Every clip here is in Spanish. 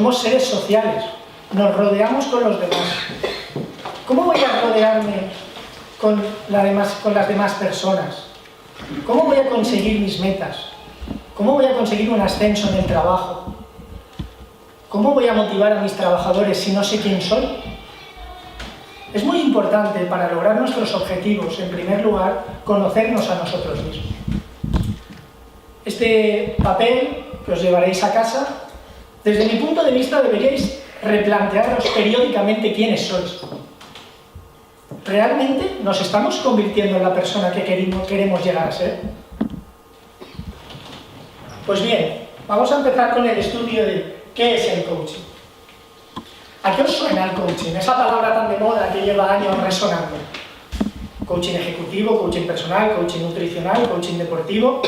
Somos seres sociales, nos rodeamos con los demás. ¿Cómo voy a rodearme con las demás personas? ¿Cómo voy a conseguir mis metas? ¿Cómo voy a conseguir un ascenso en el trabajo? ¿Cómo voy a motivar a mis trabajadores si no sé quién soy? Es muy importante para lograr nuestros objetivos, en primer lugar, conocernos a nosotros mismos. Este papel que os llevaréis a casa, desde mi punto de vista deberíais replantearos periódicamente quiénes sois. ¿Realmente nos estamos convirtiendo en la persona que queremos llegar a ser? Pues bien, vamos a empezar con el estudio de qué es el coaching. ¿A qué os suena el coaching? Esa palabra tan de moda que lleva años resonando. Coaching ejecutivo, coaching personal, coaching nutricional, coaching deportivo.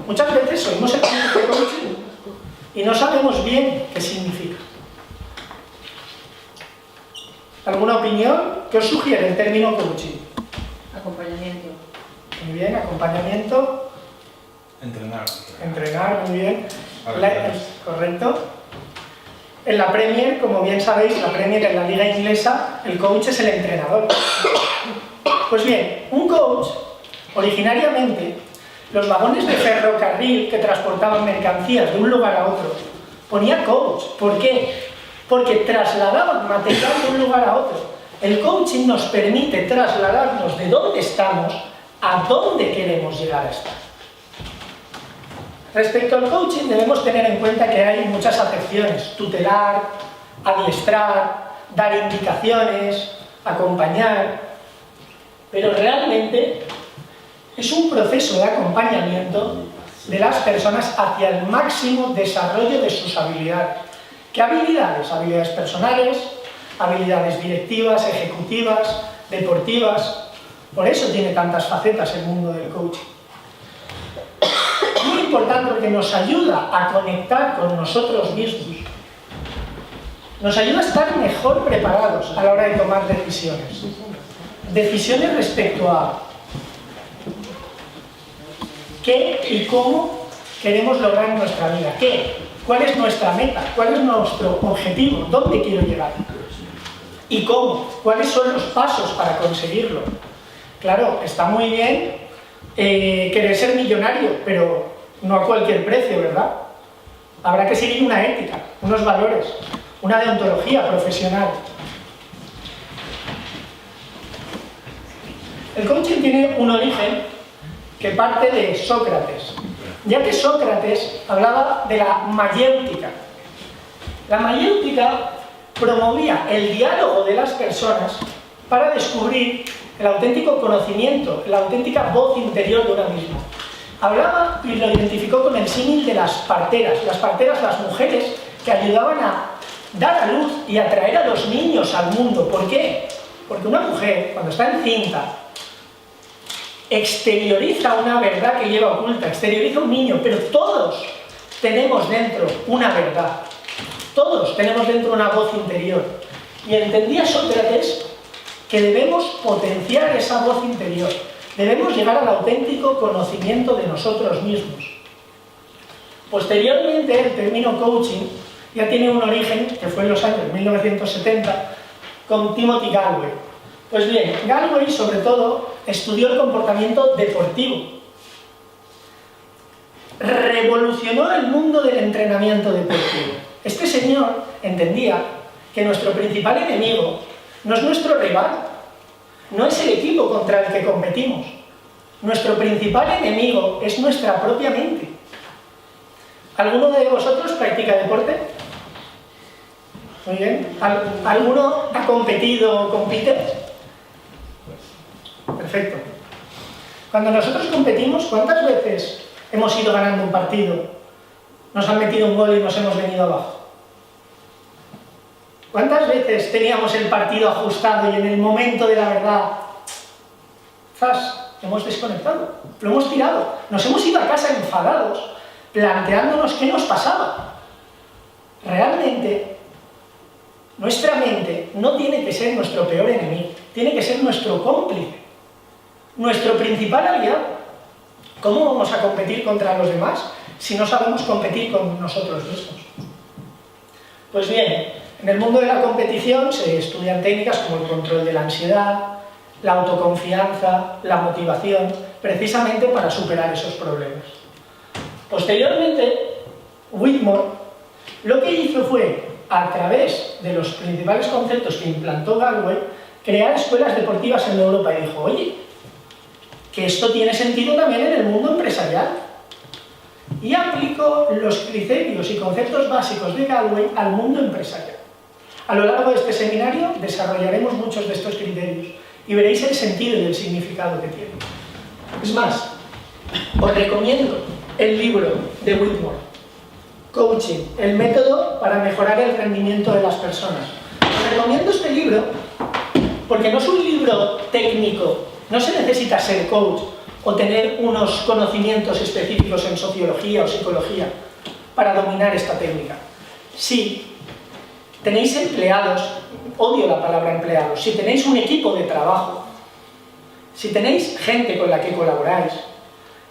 Muchas veces oímos el concepto de coaching y no sabemos bien qué significa. ¿Alguna opinión? ¿Qué os sugiere el término coaching? Acompañamiento. Muy bien, acompañamiento. Entrenar. Entrenar, muy bien. Correcto. En la Premier, como bien sabéis, la Premier en la liga inglesa, el coach es el entrenador. Pues bien, un coach, originariamente, los vagones de ferrocarril que transportaban mercancías de un lugar a otro, ponía coach. ¿Por qué? Porque trasladaban material de un lugar a otro. El coaching nos permite trasladarnos de dónde estamos a dónde queremos llegar a estar. Respecto al coaching debemos tener en cuenta que hay muchas acepciones: tutelar, adiestrar, dar indicaciones, acompañar, pero realmente es un proceso de acompañamiento de las personas hacia el máximo desarrollo de sus habilidades. ¿Qué habilidades? Habilidades personales, habilidades directivas, ejecutivas, deportivas. Por eso tiene tantas facetas el mundo del coaching. Muy importante porque nos ayuda a conectar con nosotros mismos. Nos ayuda a estar mejor preparados a la hora de tomar decisiones. Decisiones respecto a qué y cómo queremos lograr en nuestra vida. ¿Qué? ¿Cuál es nuestra meta? ¿Cuál es nuestro objetivo? ¿Dónde quiero llegar? ¿Y cómo? ¿Cuáles son los pasos para conseguirlo? Claro, está muy bien querer ser millonario, pero no a cualquier precio, ¿verdad? Habrá que seguir una ética, unos valores, una deontología profesional. El coaching tiene un origen que parte de Sócrates, ya que Sócrates hablaba de la mayéutica. La mayéutica promovía el diálogo de las personas para descubrir el auténtico conocimiento, la auténtica voz interior de una misma. Hablaba y lo identificó con el símil de las parteras. Las parteras, las mujeres que ayudaban a dar a luz y a traer a los niños al mundo. ¿Por qué? Porque una mujer, cuando está encinta, exterioriza una verdad que lleva oculta, exterioriza un niño, pero todos tenemos dentro una verdad. Todos tenemos dentro una voz interior. Y entendía Sócrates que debemos potenciar esa voz interior. Debemos llegar al auténtico conocimiento de nosotros mismos. Posteriormente, el término coaching ya tiene un origen, que fue en los años 1970, con Timothy Gallwey. Pues bien, Gallwey, sobre todo, estudió el comportamiento deportivo. Revolucionó el mundo del entrenamiento deportivo. Este señor entendía que nuestro principal enemigo no es nuestro rival, no es el equipo contra el que competimos. Nuestro principal enemigo es nuestra propia mente. ¿Alguno de vosotros practica deporte? Muy bien. ¿Alguno ha competido o compite? Perfecto. Cuando nosotros competimos, ¿cuántas veces hemos ido ganando un partido, nos han metido un gol y nos hemos venido abajo? ¿Cuántas veces teníamos el partido ajustado y en el momento de la verdad, ¡zas!, hemos desconectado, lo hemos tirado, nos hemos ido a casa enfadados, planteándonos qué nos pasaba? Realmente, nuestra mente no tiene que ser nuestro peor enemigo, tiene que ser nuestro cómplice, nuestro principal aliado. ¿Cómo vamos a competir contra los demás si no sabemos competir con nosotros mismos? Pues bien, en el mundo de la competición se estudian técnicas como el control de la ansiedad, la autoconfianza, la motivación, precisamente para superar esos problemas. Posteriormente, Whitmore lo que hizo fue, a través de los principales conceptos que implantó Galway, crear escuelas deportivas en Europa y dijo, oye, que esto tiene sentido también en el mundo empresarial. Y aplicó los criterios y conceptos básicos de Galway al mundo empresarial. A lo largo de este seminario desarrollaremos muchos de estos criterios y veréis el sentido y el significado que tienen. Es más, os recomiendo el libro de Whitmore, Coaching, el método para mejorar el rendimiento de las personas. Os recomiendo este libro porque no es un libro técnico, no se necesita ser coach o tener unos conocimientos específicos en sociología o psicología para dominar esta técnica. Si tenéis empleados, odio la palabra empleados, si tenéis un equipo de trabajo, si tenéis gente con la que colaboráis,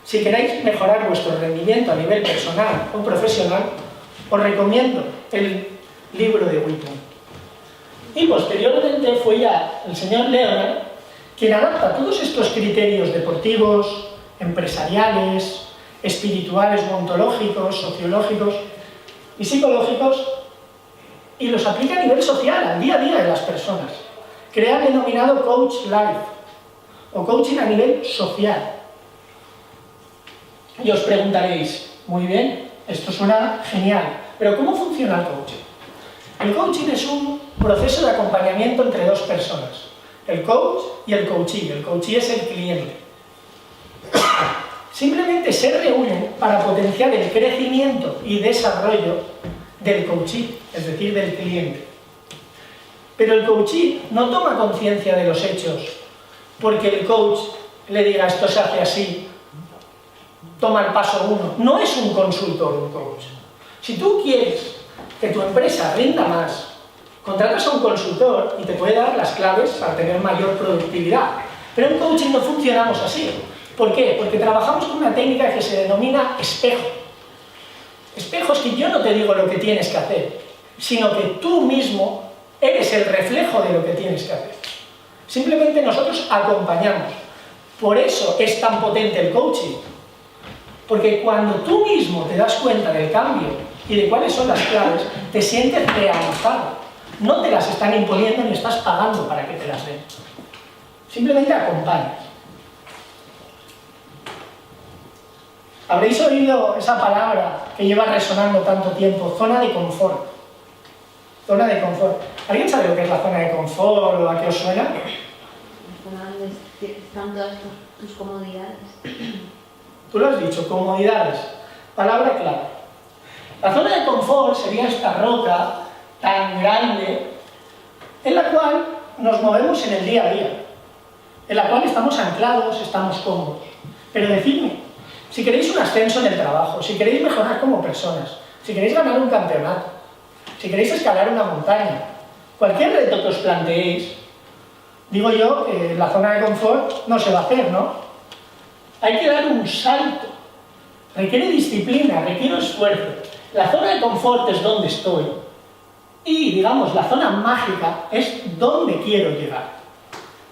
si queréis mejorar vuestro rendimiento a nivel personal o profesional, os recomiendo el libro de Whitmore. Y posteriormente fue ya el señor Leonard quien adapta todos estos criterios deportivos, empresariales, espirituales o ontológicos, sociológicos y psicológicos y los aplica a nivel social, al día a día de las personas. Crea el denominado Coach Life o coaching a nivel social. Y os preguntaréis, muy bien, esto suena genial, pero ¿cómo funciona el coaching? El coaching es un proceso de acompañamiento entre dos personas, el coach y el coachee. El coachee es el cliente. Simplemente se reúnen para potenciar el crecimiento y desarrollo del coachee, es decir, del cliente. Pero el coachee no toma conciencia de los hechos porque el coach le diga esto se hace así, toma el paso 1. No es un consultor un coach. Si tú quieres que tu empresa rinda más, contratas a un consultor y te puede dar las claves para tener mayor productividad. Pero en coaching no funcionamos así. ¿Por qué? Porque trabajamos con una técnica que se denomina espejo. Espejo es que yo no te digo lo que tienes que hacer, sino que tú mismo eres el reflejo de lo que tienes que hacer. Simplemente nosotros acompañamos. Por eso es tan potente el coaching. Porque cuando tú mismo te das cuenta del cambio y de cuáles son las claves, te sientes realizado. No te las están imponiendo ni estás pagando para que te las den. Simplemente acompañas. Habréis oído esa palabra que lleva resonando tanto tiempo, zona de confort. Zona de confort. ¿Alguien sabe lo que es la zona de confort o a qué os suena? La zona donde están todas tus comodidades. Tú lo has dicho, comodidades. Palabra clave. La zona de confort sería esta roca tan grande en la cual nos movemos en el día a día, en la cual estamos anclados, estamos cómodos. Pero decidme, si queréis un ascenso en el trabajo, si queréis mejorar como personas, si queréis ganar un campeonato, si queréis escalar una montaña, cualquier reto que os planteéis, digo yo que la zona de confort no se va a hacer, ¿no? Hay que dar un salto, requiere disciplina, requiere esfuerzo. La zona de confort es donde estoy y, digamos, la zona mágica es donde quiero llegar.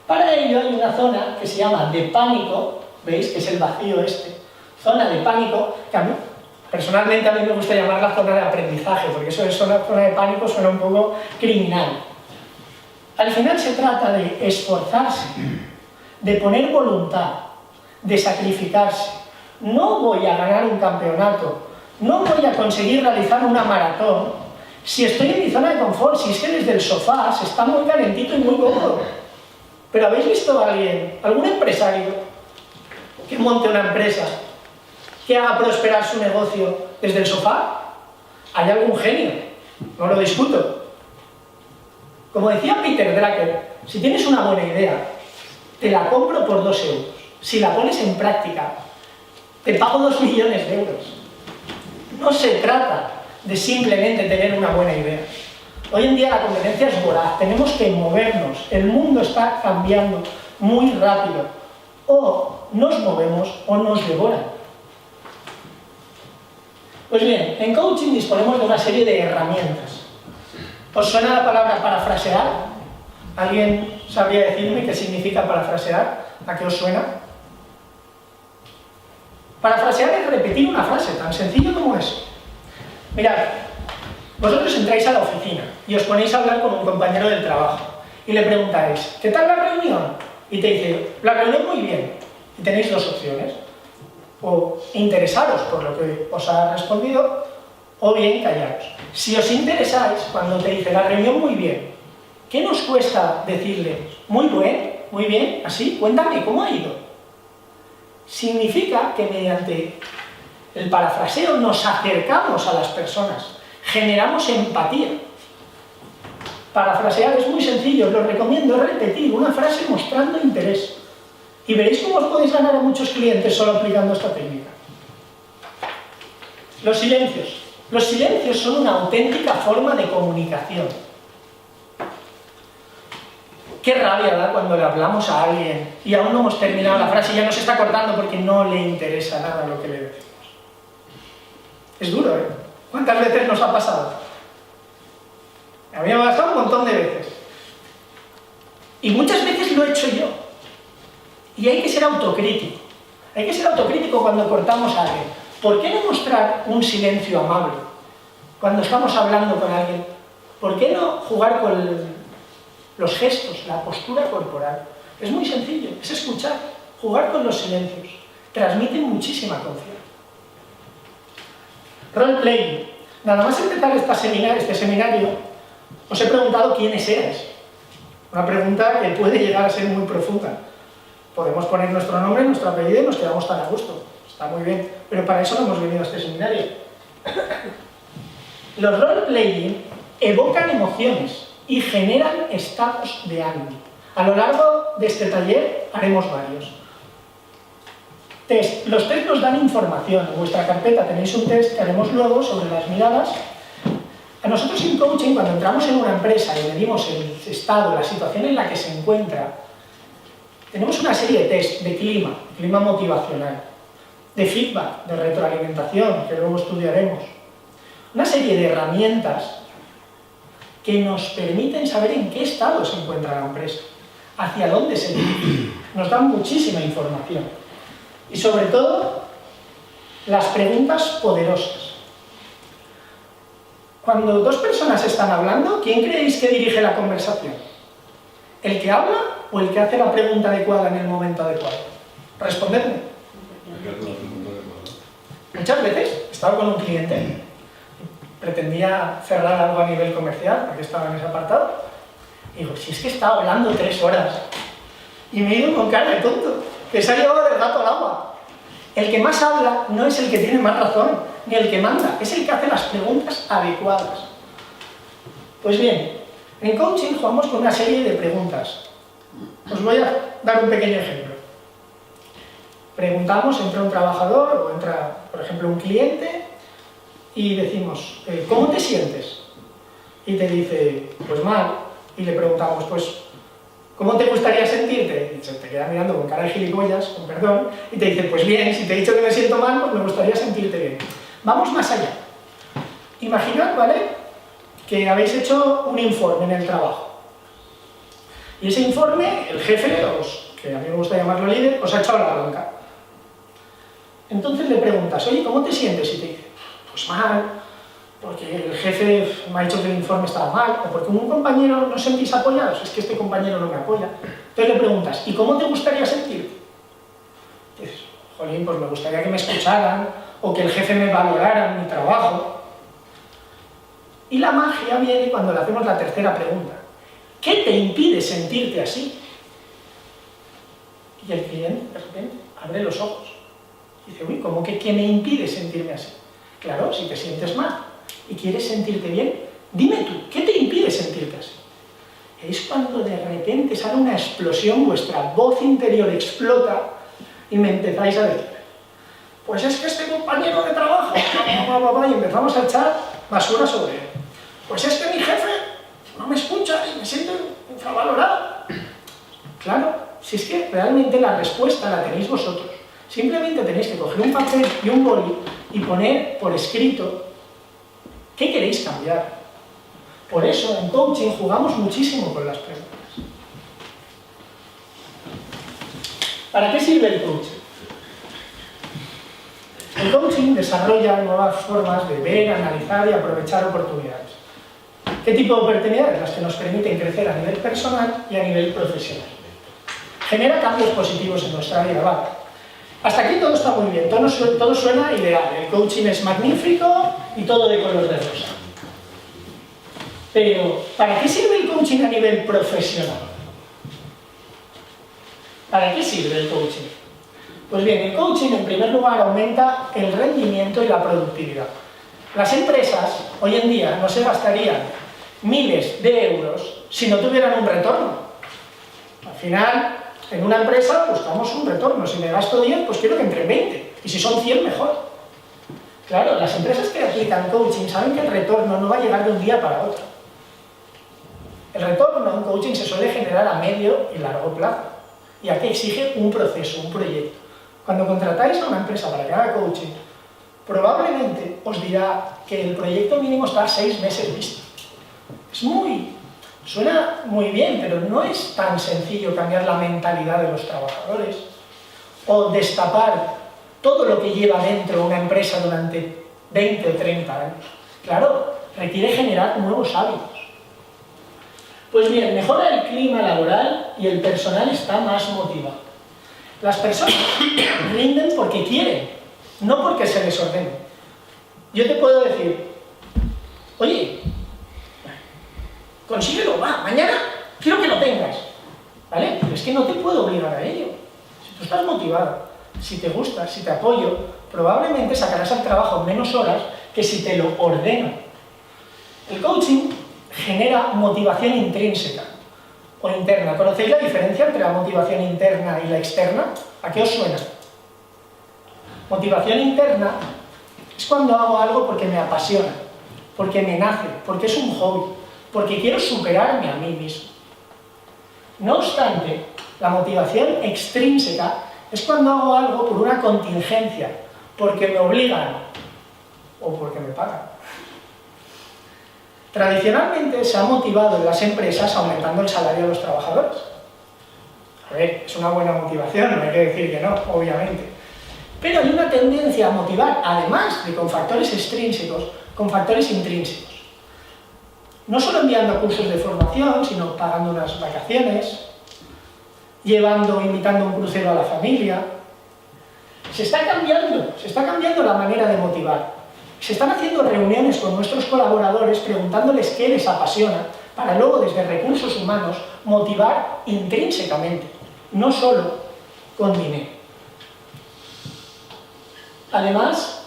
Para ello hay una zona que se llama de pánico, ¿veis? Que es el vacío este, zona de pánico, que a mí, personalmente a mí me gusta llamarla zona de aprendizaje, porque eso de zona de pánico suena un poco criminal. Al final se trata de esforzarse, de poner voluntad, de sacrificarse. No voy a ganar un campeonato, no voy a conseguir realizar una maratón si estoy en mi zona de confort, si es que desde el sofá se está muy calentito y muy cómodo. Pero ¿habéis visto a alguien, algún empresario que monte una empresa, que haga prosperar su negocio desde el sofá? Hay algún genio, no lo discuto. Como decía Peter Drucker, si tienes una buena idea, te la compro por 2 euros. Si la pones en práctica, te pago 2 millones de euros. No se trata de simplemente tener una buena idea. Hoy en día la competencia es voraz, tenemos que movernos, el mundo está cambiando muy rápido. O nos movemos o nos devoran. Pues bien, en coaching disponemos de una serie de herramientas. ¿Os suena la palabra parafrasear? ¿Alguien sabría decirme qué significa parafrasear? ¿A qué os suena? Parafrasear es repetir una frase, tan sencillo como eso. Mirad, vosotros entráis a la oficina y os ponéis a hablar con un compañero del trabajo y le preguntáis, ¿qué tal la reunión? Y te dice, la reunión muy bien. Y tenéis dos opciones, o interesaros por lo que os ha respondido, o bien callaros. Si os interesáis, cuando te dice la reunión muy bien, ¿qué nos cuesta decirle, muy bien, así, cuéntame, ¿cómo ha ido? Significa que mediante el parafraseo nos acercamos a las personas, generamos empatía. Parafrasear es muy sencillo, os lo recomiendo, es repetir una frase mostrando interés. Y veréis cómo os podéis ganar a muchos clientes solo aplicando esta técnica. Los silencios. Los silencios son una auténtica forma de comunicación. Qué rabia da cuando le hablamos a alguien y aún no hemos terminado la frase y ya nos está cortando porque no le interesa nada lo que le decimos. Es duro, ¿eh? ¿Cuántas veces nos ha pasado? A mí me ha pasado un montón de veces. Y muchas veces lo he hecho yo. Y hay que ser autocrítico. Hay que ser autocrítico cuando cortamos a alguien. ¿Por qué no mostrar un silencio amable cuando estamos hablando con alguien? ¿Por qué no jugar con los gestos, la postura corporal? Es muy sencillo, es escuchar, jugar con los silencios. Transmiten muchísima confianza. Role-playing. Nada más empezar este seminario, os he preguntado quiénes erais. Una pregunta que puede llegar a ser muy profunda. Podemos poner nuestro nombre, nuestro apellido y nos quedamos tan a gusto. Está muy bien, pero para eso no hemos venido a este seminario. Los role-playing evocan emociones y generan estados de ánimo. A lo largo de este taller haremos varios. Test. Los test nos dan información. En vuestra carpeta tenéis un test que haremos luego sobre las miradas. A nosotros en coaching, cuando entramos en una empresa y medimos el estado, la situación en la que se encuentra, tenemos una serie de test de clima motivacional, de feedback, de retroalimentación, que luego estudiaremos. Una serie de herramientas que nos permiten saber en qué estado se encuentra la empresa, hacia dónde se dirige. Nos dan muchísima información. Y sobre todo, las preguntas poderosas. Cuando dos personas están hablando, ¿quién creéis que dirige la conversación? ¿El que habla o el que hace la pregunta adecuada en el momento adecuado? Respondedme. Muchas veces he estado con un cliente, pretendía cerrar algo a nivel comercial, porque estaba en ese apartado, y digo, si es que estaba hablando 3 horas, y me he ido con cara de tonto, que se ha llevado del gato al agua. El que más habla no es el que tiene más razón, ni el que manda, es el que hace las preguntas adecuadas. Pues bien, en coaching jugamos con una serie de preguntas. Os voy a dar un pequeño ejemplo. Preguntamos, entra un trabajador o entra, por ejemplo, un cliente y decimos, ¿cómo te sientes? Y te dice, pues mal. Y le preguntamos, pues, ¿cómo te gustaría sentirte? Y se te queda mirando con cara de gilipollas, con perdón, y te dice, pues bien, si te he dicho que me siento mal, pues me gustaría sentirte bien. Vamos más allá. Imaginad, ¿vale?, que habéis hecho un informe en el trabajo. Y ese informe, el jefe, que a mí me gusta llamarlo líder, os ha echado la bronca. Entonces le preguntas, oye, ¿cómo te sientes? Y te dice, pues mal, porque el jefe me ha dicho que el informe estaba mal, o porque un compañero no sentís apoyados, es que este compañero no me apoya. Entonces le preguntas, ¿y cómo te gustaría sentirte? Y dices, jolín, pues me gustaría que me escucharan, o que el jefe me valorara en mi trabajo. Y la magia viene cuando le hacemos la tercera pregunta. ¿Qué te impide sentirte así? Y el cliente, de repente, abre los ojos. Y dice, uy, ¿cómo que qué me impide sentirme así? Claro, si te sientes mal y quieres sentirte bien, dime tú, ¿qué te impide sentirte así? Es cuando de repente sale una explosión, vuestra voz interior explota y me empezáis a decir, pues es que este compañero de trabajo, y empezamos a echar basura sobre él. Pues es que mi jefe no me escucha y me siento infravalorado. Claro, si es que realmente la respuesta la tenéis vosotros. Simplemente tenéis que coger un papel y un boli y poner por escrito qué queréis cambiar. Por eso en coaching jugamos muchísimo con las preguntas. ¿Para qué sirve el coaching? El coaching desarrolla nuevas formas de ver, analizar y aprovechar oportunidades. ¿Qué tipo de oportunidades? Las que nos permiten crecer a nivel personal y a nivel profesional. Genera cambios positivos en nuestra vida, ¿vale? Hasta aquí todo está muy bien, todo suena ideal, el coaching es magnífico y todo de color de rosa. Pero, ¿para qué sirve el coaching a nivel profesional? ¿Para qué sirve el coaching? Pues bien, el coaching en primer lugar aumenta el rendimiento y la productividad. Las empresas hoy en día no se gastarían miles de euros si no tuvieran un retorno. Al final, en una empresa buscamos un retorno. Si me gasto 10, pues quiero que entre 20. Y si son 100, mejor. Claro, las empresas que aplican coaching saben que el retorno no va a llegar de un día para otro. El retorno en coaching se suele generar a medio y largo plazo, ya que exige un proceso, un proyecto. Cuando contratáis a una empresa para que haga coaching, probablemente os dirá que el proyecto mínimo está a 6 meses visto. Suena muy bien, pero no es tan sencillo cambiar la mentalidad de los trabajadores o destapar todo lo que lleva dentro una empresa durante 20 o 30 años. Claro, requiere generar nuevos hábitos. Pues bien, mejora el clima laboral y el personal está más motivado. Las personas rinden porque quieren, no porque se les ordene. Yo te puedo decir, oye, consíguelo, va, mañana quiero que lo tengas, ¿vale? Pero es que no te puedo obligar a ello. Si tú estás motivado, si te gusta, si te apoyo, probablemente sacarás al trabajo menos horas que si te lo ordeno. El coaching genera motivación intrínseca o interna. ¿Conocéis la diferencia entre la motivación interna y la externa? ¿A qué os suena? Motivación interna es cuando hago algo porque me apasiona, porque me nace, porque es un hobby, porque quiero superarme a mí mismo. No obstante, la motivación extrínseca es cuando hago algo por una contingencia, porque me obligan o porque me pagan. Tradicionalmente se ha motivado en las empresas aumentando el salario de los trabajadores. A ver, es una buena motivación, no hay que decir que no, obviamente. Pero hay una tendencia a motivar, además de con factores extrínsecos, con factores intrínsecos. No solo enviando cursos de formación, sino pagando unas vacaciones, invitando un crucero a la familia. Se está cambiando la manera de motivar. Se están haciendo reuniones con nuestros colaboradores preguntándoles qué les apasiona, para luego desde recursos humanos motivar intrínsecamente, no solo con dinero. Además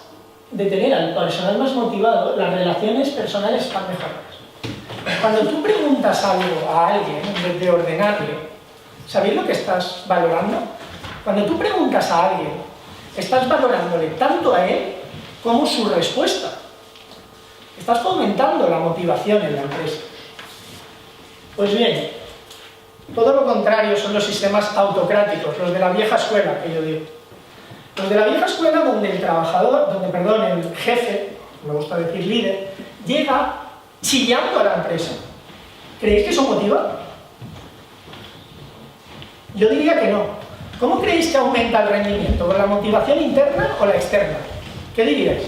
de tener al personal más motivado, las relaciones personales están mejoradas. Cuando tú preguntas algo a alguien, en vez de ordenarle, ¿sabéis lo que estás valorando? Cuando tú preguntas a alguien, estás valorándole tanto a él como su respuesta. Estás fomentando la motivación en la empresa. Pues bien, todo lo contrario son los sistemas autocráticos, los de la vieja escuela, que yo digo. Los de la vieja escuela donde el jefe, me gusta decir líder, llega chillando a la empresa. ¿Creéis que eso motiva? Yo diría que no. ¿Cómo creéis que aumenta el rendimiento? ¿Con la motivación interna o la externa? ¿Qué diríais?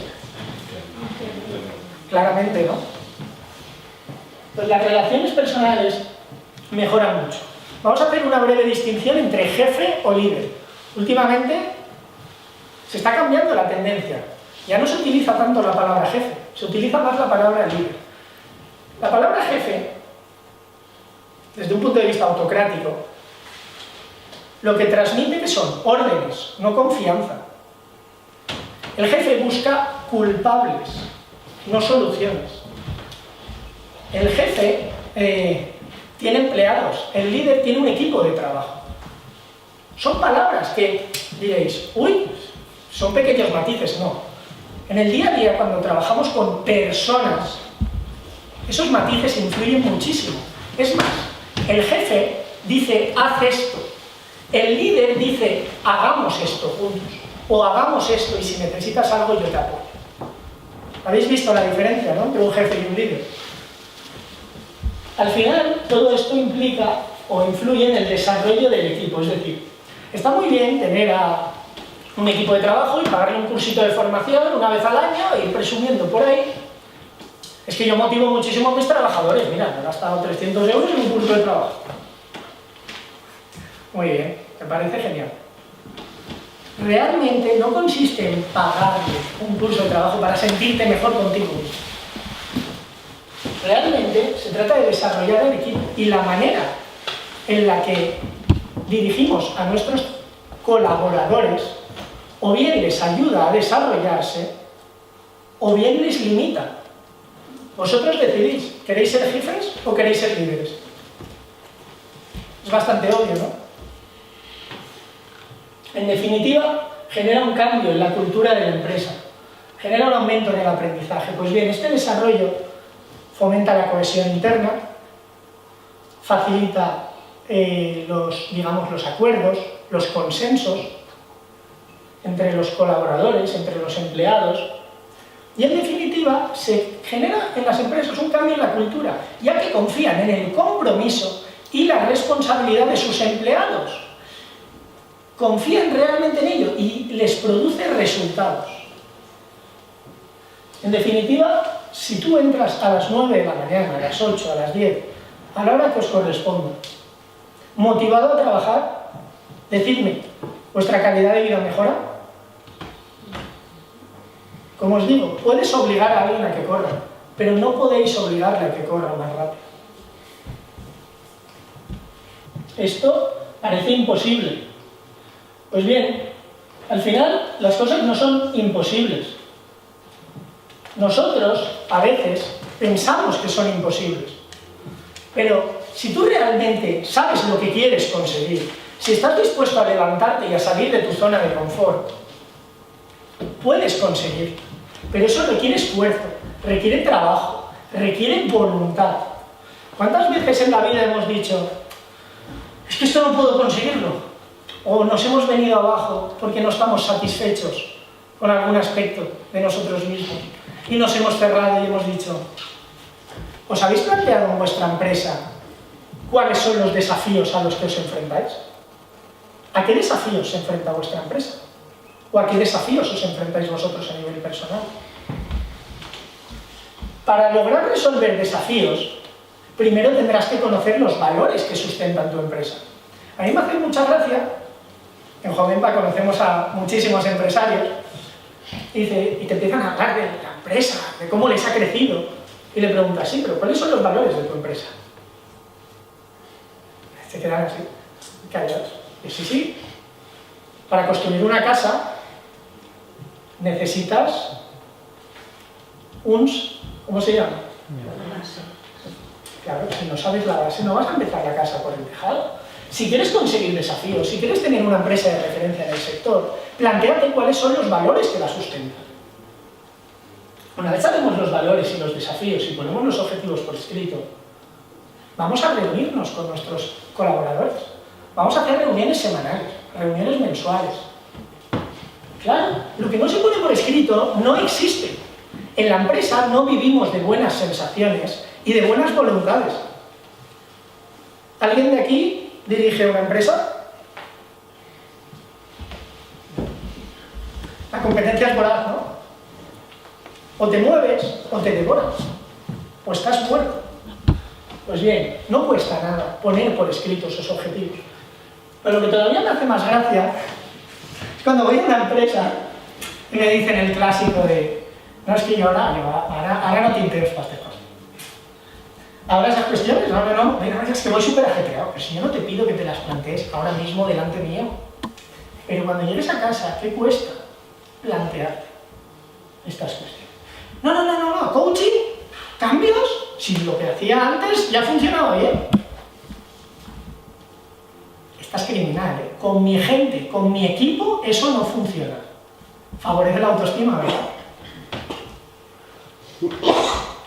Claramente no. Pues las relaciones personales mejoran mucho. Vamos a hacer una breve distinción entre jefe o líder. Últimamente se está cambiando la tendencia. Ya no se utiliza tanto la palabra jefe, se utiliza más la palabra líder. La palabra jefe, desde un punto de vista autocrático, lo que transmite que son órdenes, no confianza. El jefe busca culpables, no soluciones. El jefe tiene empleados, el líder tiene un equipo de trabajo. Son palabras que diréis, uy, son pequeños matices, no. En el día a día, cuando trabajamos con personas, esos matices influyen muchísimo. Es más, el jefe dice, haz esto. El líder dice, hagamos esto juntos. O hagamos esto y si necesitas algo yo te apoyo. ¿Habéis visto la diferencia, ¿no?, entre un jefe y un líder? Al final, todo esto implica o influye en el desarrollo del equipo. Es decir, está muy bien tener a un equipo de trabajo y pagarle un cursito de formación una vez al año e ir presumiendo por ahí. Es que yo motivo muchísimo a mis trabajadores. Mira, me he gastado 300 euros en un curso de trabajo. Muy bien, me parece genial. Realmente no consiste en pagarle un curso de trabajo para sentirte mejor contigo mismo. Realmente se trata de desarrollar el equipo y la manera en la que dirigimos a nuestros colaboradores o bien les ayuda a desarrollarse o bien les limita. Vosotros decidís, ¿queréis ser jefes o queréis ser líderes? Es bastante obvio, ¿no? En definitiva, genera un cambio en la cultura de la empresa, genera un aumento en el aprendizaje. Pues bien, este desarrollo fomenta la cohesión interna, facilita los acuerdos, los consensos entre los colaboradores, entre los empleados, y en definitiva se genera en las empresas un cambio en la cultura, ya que confían en el compromiso y la responsabilidad de sus empleados. Confían realmente en ello y les produce resultados. En definitiva, si tú entras a las 9 de la mañana, a las 8, a las 10, a la hora que os corresponda, motivado a trabajar, decidme, ¿vuestra calidad de vida mejora? Como os digo, puedes obligar a alguien a que corra, pero no podéis obligarle a que corra más rápido. Esto parece imposible. Pues bien, al final las cosas no son imposibles. Nosotros, a veces, pensamos que son imposibles. Pero si tú realmente sabes lo que quieres conseguir, si estás dispuesto a levantarte y a salir de tu zona de confort, puedes conseguir. Pero eso requiere esfuerzo, requiere trabajo, requiere voluntad. ¿Cuántas veces en la vida hemos dicho, es que esto no puedo conseguirlo? O nos hemos venido abajo porque no estamos satisfechos con algún aspecto de nosotros mismos y nos hemos cerrado y hemos dicho, ¿os habéis planteado en vuestra empresa cuáles son los desafíos a los que os enfrentáis? ¿A qué desafíos se enfrenta vuestra empresa? ¿O a qué desafíos os enfrentáis vosotros a nivel personal? Para lograr resolver desafíos, primero tendrás que conocer los valores que sustentan tu empresa. A mí me hace mucha gracia. En Jovenpa conocemos a muchísimos empresarios y te empiezan a hablar de la empresa, de cómo les ha crecido. Y le preguntas, sí, pero ¿cuáles son los valores de tu empresa? Se quedan así, callados. Y sí, para construir una casa necesitas ¿cómo se llama? Claro, si no sabes la base, no vas a empezar la casa por el tejado. Si quieres conseguir desafíos, si quieres tener una empresa de referencia en el sector, plantéate cuáles son los valores que la sustentan. Una vez sabemos los valores y los desafíos y ponemos los objetivos por escrito, vamos a reunirnos con nuestros colaboradores. Vamos a hacer reuniones semanales, reuniones mensuales. Claro, lo que no se pone por escrito no existe. En la empresa no vivimos de buenas sensaciones y de buenas voluntades. ¿Alguien de aquí dirige una empresa? La competencia es voraz, ¿no? O te mueves o te devoras. O estás muerto. Pues bien, no cuesta nada poner por escrito esos objetivos. Pero lo que todavía me hace más gracia es cuando voy a una empresa y me dicen el clásico de no, es que yo ahora no te intereso para estas cosas. Ahora esas cuestiones, no, venga, es que voy súper ajetreado. Pero si yo no te pido que te las plantees ahora mismo delante mío. Pero cuando llegues a casa, ¿qué cuesta plantearte estas cuestiones? No, coaching, cambios, si lo que hacía antes ya funcionaba bien. Estás criminal, ¿eh? Con mi gente, con mi equipo, eso no funciona. Favorece la autoestima, ¿verdad?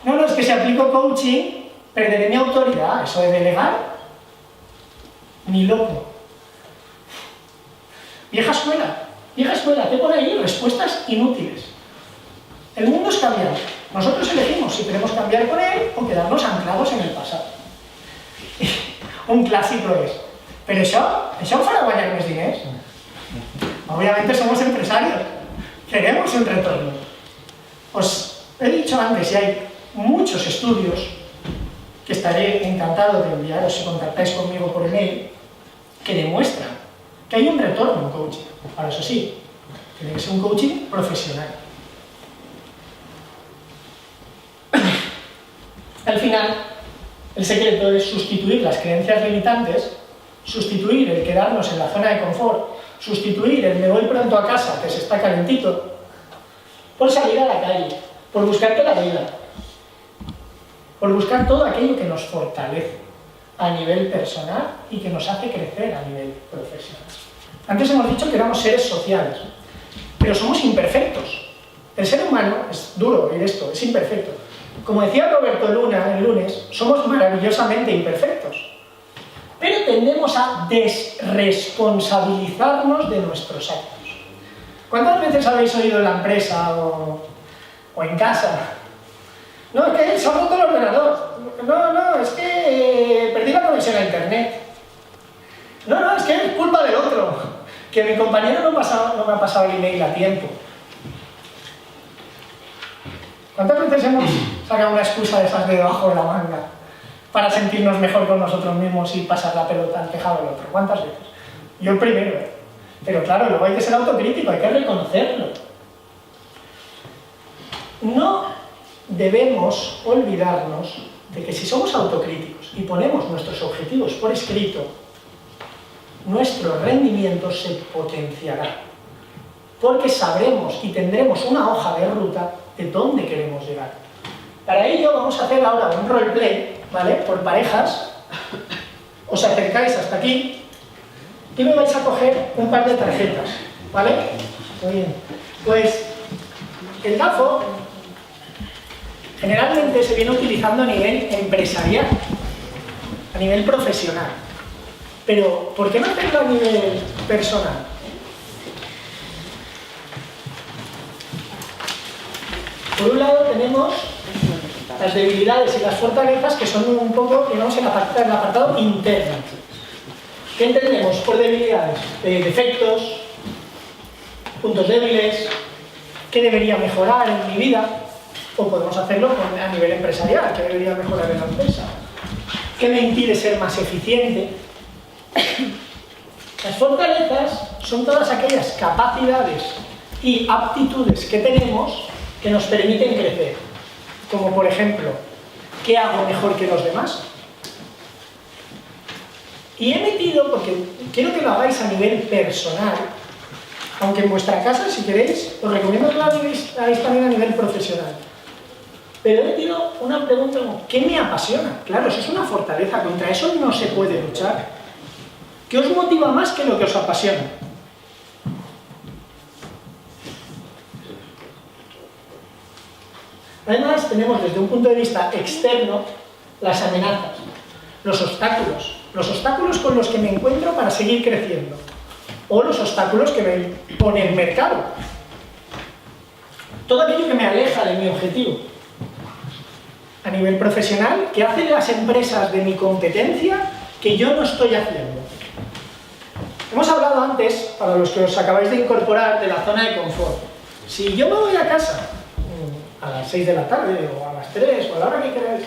No, es que si aplico coaching, perderé mi autoridad. Eso de delegar, ni loco. Vieja escuela, ¿qué pone ahí? Respuestas inútiles. El mundo es cambiante. Nosotros elegimos si queremos cambiar con él o quedarnos anclados en el pasado. un clásico és. Però això ho farà guanyar més diners? Obviamente somos empresarios, queremos un retorno. Os he dicho antes, y hay muchos estudios que estaré encantado de enviaros si contactáis conmigo por email, que demuestran que hay un retorno en coaching. Ahora, eso sí, tiene que ser un coaching profesional. Al final, el secreto es sustituir las creencias limitantes, sustituir el quedarnos en la zona de confort, sustituir el me voy pronto a casa, que se está calentito, por salir a la calle, por buscarte la vida, por buscar todo aquello que nos fortalece a nivel personal y que nos hace crecer a nivel profesional. Antes hemos dicho que éramos seres sociales, pero somos imperfectos. El ser humano, es duro oír esto, es imperfecto. Como decía Roberto Luna el lunes, somos maravillosamente imperfectos, pero tendemos a desresponsabilizarnos de nuestros actos. ¿Cuántas veces habéis oído en la empresa o en casa? No, es que se ha roto el ordenador. No, es que perdí la conexión a internet. No, es que es culpa del otro, que mi compañero no me ha pasado el email a tiempo. ¿Cuántas veces hemos sacado una excusa de esas de debajo de la manga para sentirnos mejor con nosotros mismos y pasar la pelota al tejado del otro? ¿Cuántas veces? Yo el primero, ¿eh? Pero claro, luego hay que ser autocrítico, hay que reconocerlo. No debemos olvidarnos de que si somos autocríticos y ponemos nuestros objetivos por escrito, nuestro rendimiento se potenciará, porque sabremos y tendremos una hoja de ruta de dónde queremos llegar. Para ello vamos a hacer ahora un roleplay, ¿vale? Por parejas. Os acercáis hasta aquí y me vais a coger un par de tarjetas, ¿vale? Muy bien. Pues el DAFO generalmente se viene utilizando a nivel empresarial, a nivel profesional. Pero, ¿por qué no hacerlo a nivel personal? Por un lado tenemos las debilidades y las fortalezas, que son un poco, digamos, el apartado interno. ¿Qué entendemos por debilidades? Defectos, puntos débiles, qué debería mejorar en mi vida, o podemos hacerlo a nivel empresarial, qué debería mejorar en la empresa, qué me impide ser más eficiente. Las fortalezas son todas aquellas capacidades y aptitudes que tenemos que nos permiten crecer, como por ejemplo, ¿qué hago mejor que los demás? Y he metido, porque quiero que lo hagáis a nivel personal, aunque en vuestra casa, si queréis, os recomiendo que lo hagáis también a nivel profesional. Pero he metido una pregunta como, ¿qué me apasiona? Claro, eso es una fortaleza, contra eso no se puede luchar. ¿Qué os motiva más que lo que os apasiona? Además, tenemos desde un punto de vista externo las amenazas, los obstáculos con los que me encuentro para seguir creciendo, o los obstáculos que me pone el mercado. Todo aquello que me aleja de mi objetivo. A nivel profesional, ¿qué hacen las empresas de mi competencia que yo no estoy haciendo? Hemos hablado antes, para los que os acabáis de incorporar, de la zona de confort. Si yo me voy a casa a las 6 de la tarde, o a las 3, o a la hora que queráis,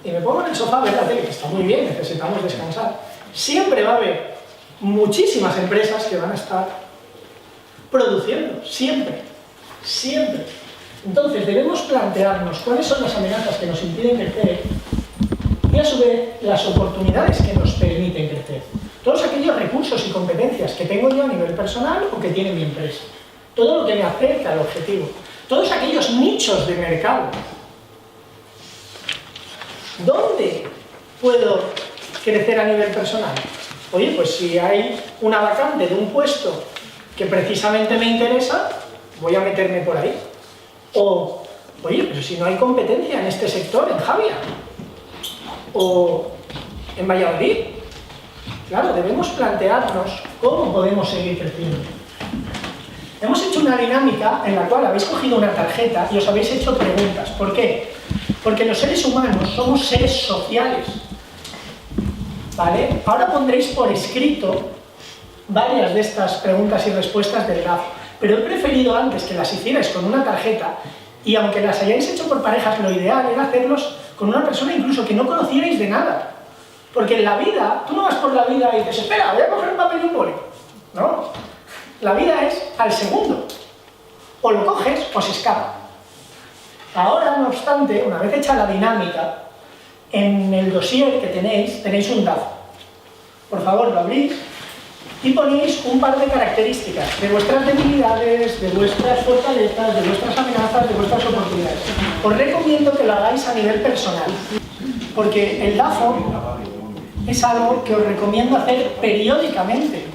y me pongo en el sofá a ver la tele, que está muy bien, necesitamos descansar, siempre va a haber muchísimas empresas que van a estar produciendo, siempre. Entonces debemos plantearnos cuáles son las amenazas que nos impiden crecer y a su vez las oportunidades que nos permiten crecer. Todos aquellos recursos y competencias que tengo yo a nivel personal o que tiene mi empresa. Todo lo que me acerca al objetivo. Todos aquellos nichos de mercado. ¿Dónde puedo crecer a nivel personal? Oye, pues si hay una vacante de un puesto que precisamente me interesa, voy a meterme por ahí. O, oye, pero si no hay competencia en este sector, en Javia, o en Valladolid, claro, debemos plantearnos cómo podemos seguir creciendo. Hemos hecho una dinámica en la cual habéis cogido una tarjeta y os habéis hecho preguntas. ¿Por qué? Porque los seres humanos somos seres sociales. ¿vale? Ahora pondréis por escrito varias de estas preguntas y respuestas del DAFO, pero he preferido antes que las hicierais con una tarjeta, y aunque las hayáis hecho por parejas, lo ideal era hacerlos con una persona incluso que no conocierais de nada. Porque en la vida, tú no vas por la vida y dices, espera, voy a coger un papel y un boli. No, la vida es al segundo. O lo coges o se escapa. Ahora, no obstante, una vez hecha la dinámica, en el dossier que tenéis un DAFO. Por favor, lo abrís y ponéis un par de características de vuestras debilidades, de vuestras fortalezas, de vuestras amenazas, de vuestras oportunidades. Os recomiendo que lo hagáis a nivel personal, porque el DAFO es algo que os recomiendo hacer periódicamente.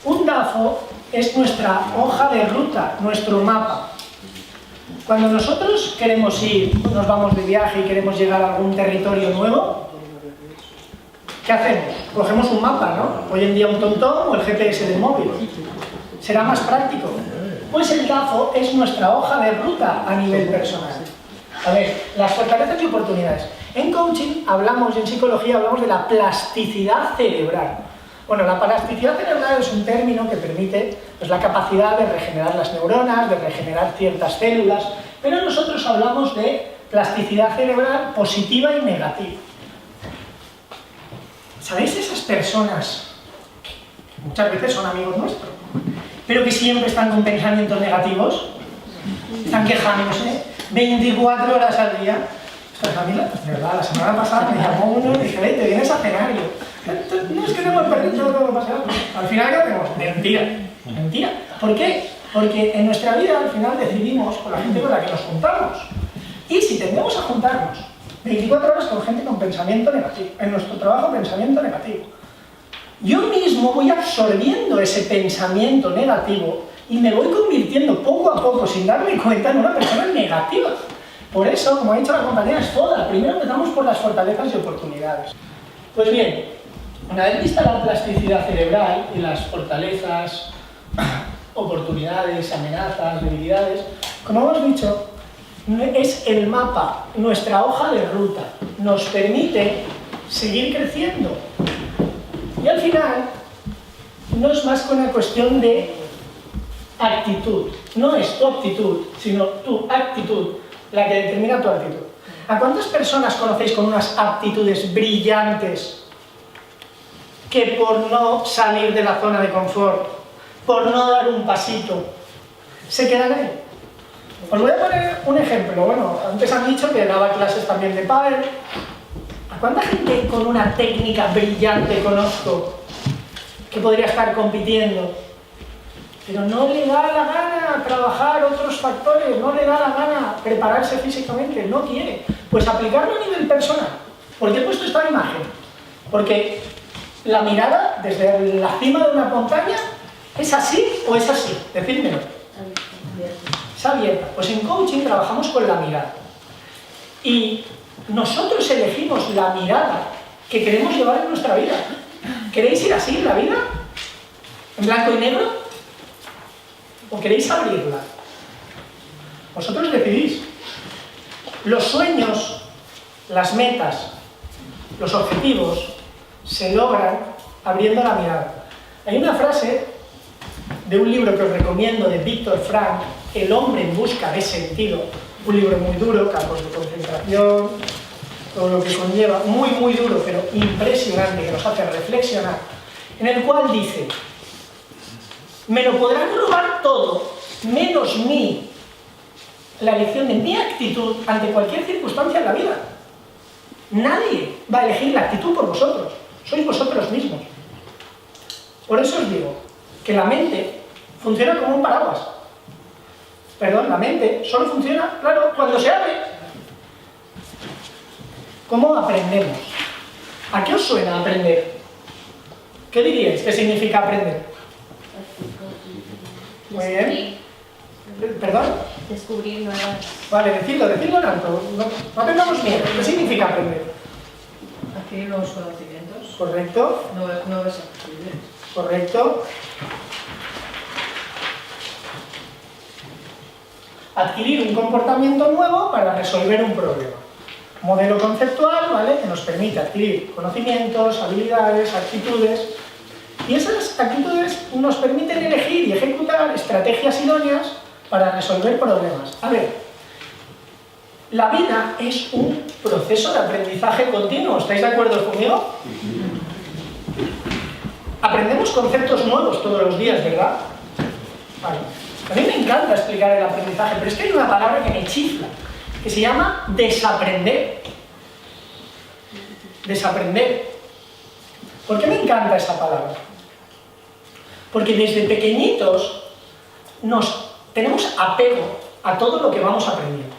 Un DAFO es nuestra hoja de ruta, nuestro mapa. Cuando nosotros queremos ir, nos vamos de viaje y queremos llegar a algún territorio nuevo, ¿qué hacemos? Cogemos un mapa, ¿no? Hoy en día un TomTom o el GPS del móvil. ¿Será más práctico? Pues el DAFO es nuestra hoja de ruta a nivel personal. A ver, las fortalezas y oportunidades. En coaching hablamos, y en psicología hablamos de la plasticidad cerebral. Bueno, la plasticidad cerebral es un término que permite pues, la capacidad de regenerar las neuronas, de regenerar ciertas células, pero nosotros hablamos de plasticidad cerebral positiva y negativa. ¿Sabéis esas personas que muchas veces son amigos nuestros, pero que siempre están con pensamientos negativos? Están quejándose 24 horas al día. Esta familia, de verdad, la semana pasada me llamó uno y dije, te vienes a cenar. Y yo, no, es que tengo el perrito, no tengo que pasear. Al final, ¿qué hacemos? Mentira. Mentira. ¿Por qué? Porque en nuestra vida, al final, decidimos con la gente con la que nos juntamos. Y si tendemos a juntarnos 24 horas con gente con pensamiento negativo, en nuestro trabajo pensamiento negativo, yo mismo voy absorbiendo ese pensamiento negativo y me voy convirtiendo poco a poco, sin darme cuenta, en una persona negativa. Por eso, como ha dicho la compañera, es FODA. Primero empezamos por las fortalezas y oportunidades. Pues bien, una vez vista la plasticidad cerebral y las fortalezas, oportunidades, amenazas, debilidades, como hemos dicho, es el mapa, nuestra hoja de ruta. Nos permite seguir creciendo. Y al final, no es más que una cuestión de actitud. No es tu aptitud, sino tu actitud la que determina tu actitud. ¿A cuántas personas conocéis con unas aptitudes brillantes que por no salir de la zona de confort, por no dar un pasito, se quedan ahí? Os voy a poner un ejemplo. Bueno, antes han dicho que daba clases también de pádel. ¿A cuánta gente con una técnica brillante conozco que podría estar compitiendo, pero no le da la gana trabajar otros factores, no le da la gana prepararse físicamente, no quiere? Pues aplicarlo a nivel personal. ¿Por qué he puesto esta imagen? Porque la mirada desde la cima de una montaña ¿es así o es así? Decídmelo. Es abierta. Pues en coaching trabajamos con la mirada. Y nosotros elegimos la mirada que queremos llevar en nuestra vida. ¿Queréis ir así en la vida? ¿En blanco y negro? ¿O queréis abrirla? Vosotros decidís. Los sueños, las metas, los objetivos se logran abriendo la mirada. Hay una frase de un libro que os recomiendo de Viktor Frankl, El hombre en busca de sentido, un libro muy duro, campos de concentración, todo lo que conlleva, muy muy duro, pero impresionante, que nos hace reflexionar, en el cual dice: me lo podrán robar todo, menos mí, la elección de mi actitud ante cualquier circunstancia en la vida. Nadie va a elegir la actitud por vosotros, sois vosotros mismos. Por eso os digo que la mente funciona como un paraguas. Perdón, la mente solo funciona, claro, cuando se abre. ¿Cómo aprendemos? ¿A qué os suena aprender? ¿Qué diríais que significa aprender? Muy bien. ¿Perdón? Descubrir nuevas... Vale, decidlo en alto. No tengamos miedo. ¿Qué significa aprender? Adquirir nuevos conocimientos. Correcto. Nuevas actividades. Correcto. Adquirir un comportamiento nuevo para resolver un problema. modelo conceptual, ¿vale?, que nos permite adquirir conocimientos, habilidades, actitudes, y esas actitudes nos permiten elegir y ejecutar estrategias idóneas para resolver problemas. A ver, la vida es un proceso de aprendizaje continuo, ¿estáis de acuerdo conmigo? Aprendemos conceptos nuevos todos los días, ¿verdad? Vale. A mí me encanta explicar el aprendizaje, pero es que hay una palabra que me chifla, que se llama desaprender. Desaprender. ¿Por qué me encanta esa palabra? Porque desde pequeñitos tenemos apego a todo lo que vamos aprendiendo.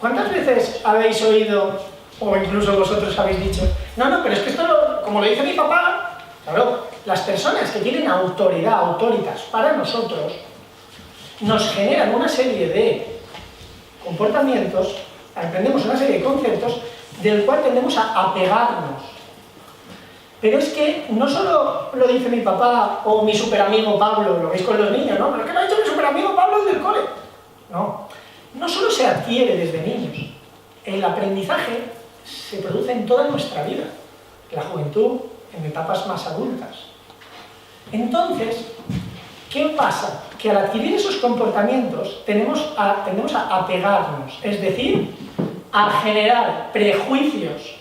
¿Cuántas veces habéis oído, o incluso vosotros habéis dicho, no, pero es que esto, como lo dice mi papá, claro, las personas que tienen autoridad, autoritas para nosotros, nos generan una serie de comportamientos, aprendemos una serie de conceptos, del cual tendemos a apegarnos. Pero es que no solo lo dice mi papá o mi superamigo Pablo, lo veis con los niños, ¿no? Pero es que lo ha dicho mi superamigo Pablo del cole. No solo se adquiere desde niños. El aprendizaje se produce en toda nuestra vida, en la juventud, en etapas más adultas. Entonces, ¿qué pasa? Que al adquirir esos comportamientos tendemos a apegarnos, es decir, a generar prejuicios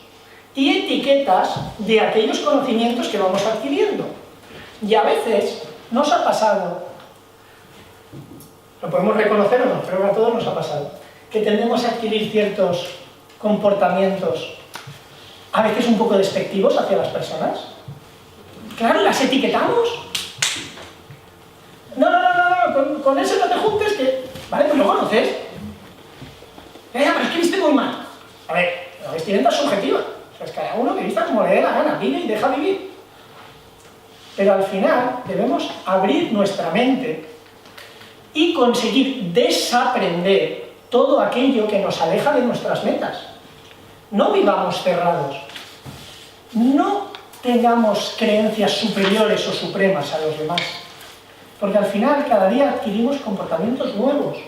y etiquetas de aquellos conocimientos que vamos adquiriendo. Y a veces nos ha pasado, lo podemos reconocer o no, pero a todos nos ha pasado, que tendemos a adquirir ciertos comportamientos a veces un poco despectivos hacia las personas. Claro, las etiquetamos. No, con ese no te juntes que... Vale, pues lo conoces. Pero es que viste muy mal. A ver, la vestimenta es subjetiva. O sea, es cada uno que vista como le dé la gana, vive y deja vivir. Pero al final debemos abrir nuestra mente y conseguir desaprender todo aquello que nos aleja de nuestras metas. No vivamos cerrados. No tengamos creencias superiores o supremas a los demás. Porque al final cada día adquirimos comportamientos nuevos.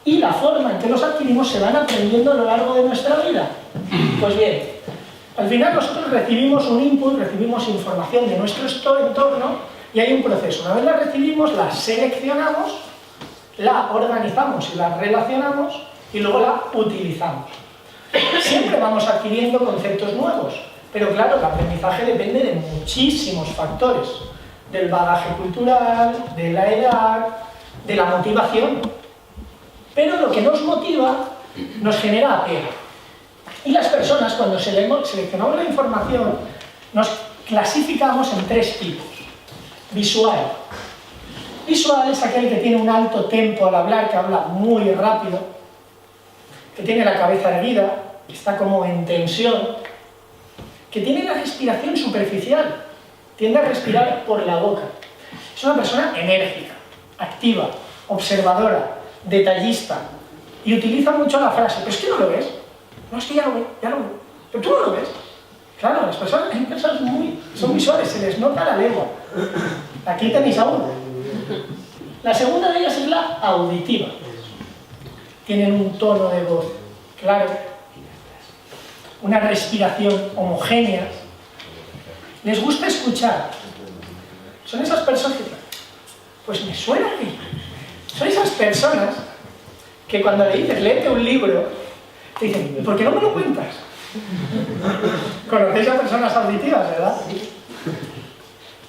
Y la forma en que los adquirimos se van aprendiendo a lo largo de nuestra vida. Pues bien, al final nosotros recibimos un input, recibimos información de nuestro entorno y hay un proceso. Una vez la recibimos, la seleccionamos, la organizamos y la relacionamos y luego la utilizamos. Siempre vamos adquiriendo conceptos nuevos, pero claro, el aprendizaje depende de muchísimos factores. Del bagaje cultural, de la edad, de la motivación. Pero lo que nos motiva nos genera apego. Y las personas, cuando seleccionamos la información, nos clasificamos en 3 tipos. Visual. Visual es aquel que tiene un alto tempo al hablar, que habla muy rápido, que tiene la cabeza erguida, que está como en tensión, que tiene la respiración superficial, tiende a respirar por la boca. Es una persona enérgica, activa, observadora, detallista, y utiliza mucho la frase, pero es que no lo ves. No, es que ya lo veo. Pero tú no lo ves. Claro, las personas, hay personas son visuales, se les nota la lengua. Aquí tenéis a uno. La segunda de ellas es la auditiva. Tienen un tono de voz claro, una respiración homogénea. Les gusta escuchar. Son esas personas que... Pues me suena que... Son esas personas que cuando le dices, léete un libro, te dicen, ¿por qué no me lo cuentas? Conocéis a personas auditivas, ¿verdad?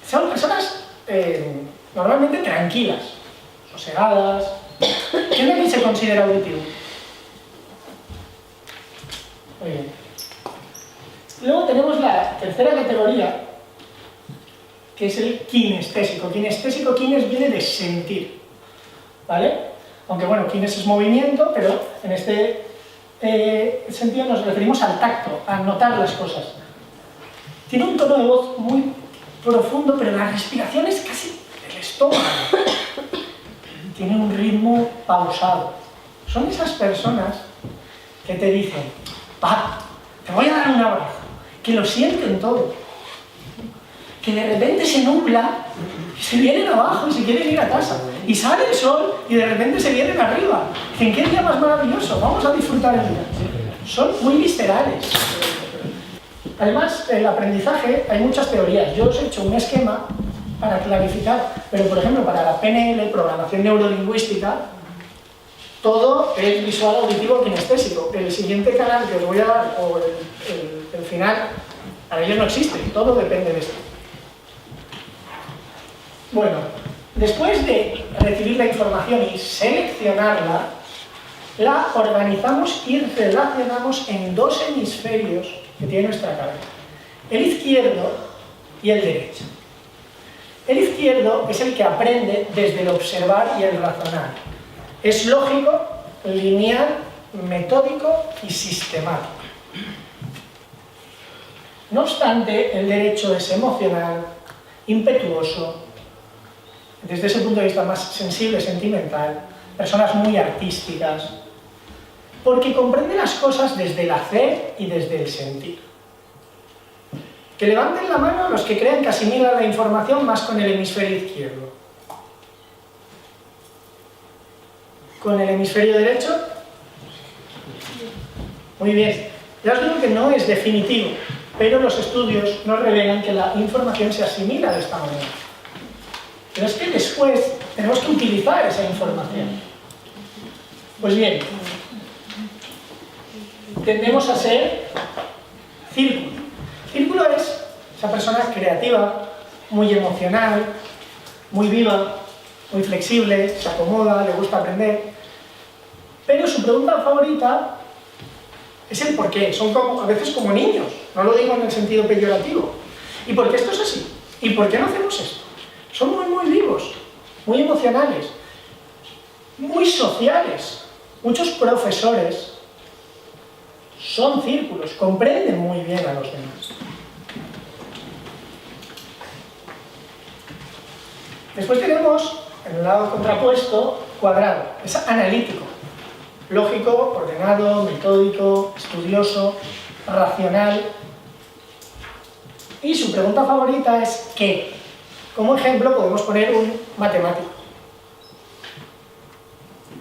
Son personas normalmente tranquilas, sosegadas. ¿Quién de aquí se considera auditivo? Muy bien. Luego tenemos la tercera categoría, que es el kinestésico. Kines viene de sentir, ¿vale? Aunque bueno, kines es movimiento, pero en este sentido nos referimos al tacto, a notar las cosas. Tiene un tono de voz muy profundo, pero la respiración es casi del estómago. Tiene un ritmo pausado. Son esas personas que te dicen, pa, te voy a dar un abrazo, que lo sienten todo, que de repente se nubla y se vienen abajo y se quieren ir a casa, y sale el sol y de repente se vienen arriba. Dicen, qué día más maravilloso, vamos a disfrutar el día. son muy viscerales. Además, el aprendizaje, hay muchas teorías. Yo os he hecho un esquema para clarificar, pero por ejemplo, para la PNL, programación neurolingüística, todo es visual, auditivo, kinestésico. El siguiente canal que os voy a dar, o el final, para ellos no existe, todo depende de esto. Bueno, después de recibir la información y seleccionarla, la organizamos y relacionamos en dos hemisferios que tiene nuestra cabeza, el izquierdo y el derecho. El izquierdo es el que aprende desde el observar y el razonar. Es lógico, lineal, metódico y sistemático. No obstante, el derecho es emocional, impetuoso, desde ese punto de vista más sensible, sentimental, personas muy artísticas, porque comprende las cosas desde el hacer y desde el sentir. Que levanten la mano los que crean que asimilan la información más con el hemisferio izquierdo. ¿Con el hemisferio derecho? Muy bien. Ya os digo que no es definitivo, pero los estudios nos revelan que la información se asimila de esta manera. Pero es que después tenemos que utilizar esa información. Pues bien, tendemos a ser círculo. Círculo es esa persona creativa, muy emocional, muy viva, muy flexible, se acomoda, le gusta aprender. Pero su pregunta favorita es el por qué. Son a veces como niños, no lo digo en el sentido peyorativo. ¿Y por qué esto es así? ¿Y por qué no hacemos esto? Son muy vivos, muy emocionales, muy sociales. Muchos profesores son círculos, comprenden muy bien a los demás. Después tenemos, en el lado contrapuesto, cuadrado. Es analítico, lógico, ordenado, metódico, estudioso, racional. Y su pregunta favorita es ¿qué? Como ejemplo podemos poner un matemático.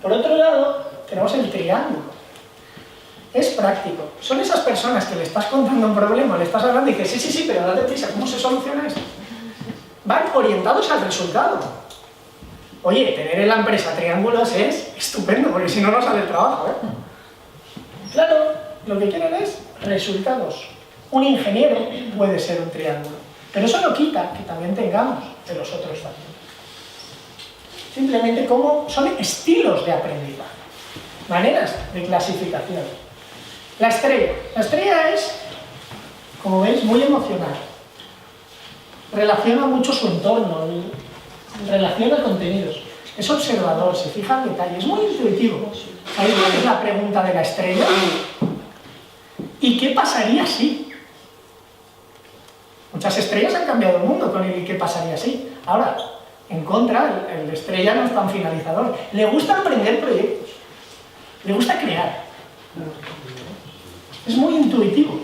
Por otro lado, tenemos el triángulo. Es práctico. Son esas personas que le estás contando un problema, le estás hablando y dices, sí, pero date prisa, ¿cómo se soluciona esto? Van orientados al resultado. Oye, tener en la empresa triángulos es estupendo, porque si no, no sale el trabajo, ¿eh? Claro, lo que quieren es resultados. Un ingeniero puede ser un triángulo, pero eso no quita que también tengamos de los otros también. Simplemente como son estilos de aprendizaje, maneras de clasificación. La estrella es, como veis, muy emocional. Relaciona mucho su entorno, relaciona contenidos. Es observador, se fija en detalles, es muy intuitivo. ¿Sabéis cuál es la pregunta de la estrella? ¿Y qué pasaría si? Muchas estrellas han cambiado el mundo con el ¿y qué pasaría si? Ahora, en contra, el estrella no es tan finalizador. Le gusta emprender proyectos, le gusta crear. Es muy intuitivo.